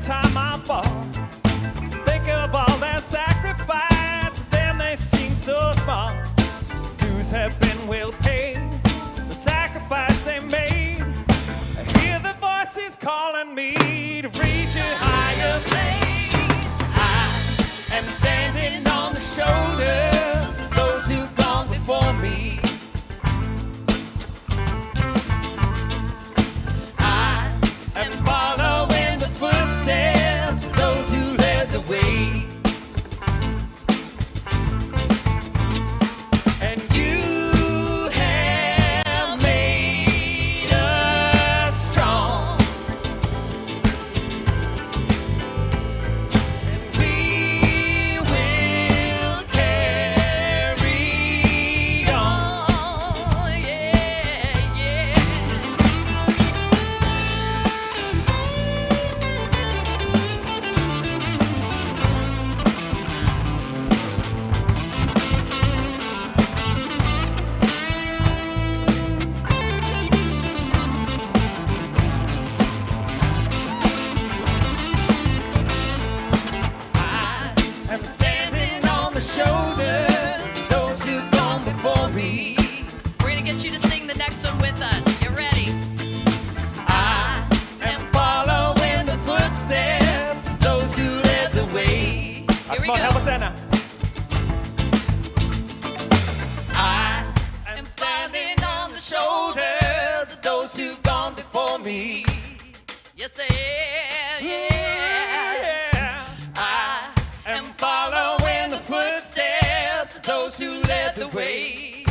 time I fall, think of all their sacrifice, then they seem so small. Dues have been well paid, the sacrifice they made. I hear the voices calling me to reach a higher place. I am standing on the shoulders of those who've gone before me. I am following the footsteps of those who led the way. And you have made us strong. And we will carry on. Yeah, yeah. I'm standing on the shoulders of those who've gone before me. We're gonna get you to sing the next one with us. Get ready. I am following the footsteps of those who led the way. Here we Come on, go. help us out now. I am standing on the shoulders of those who've gone before me. Yes, I am. Yeah. I am following the footsteps of those who led the way.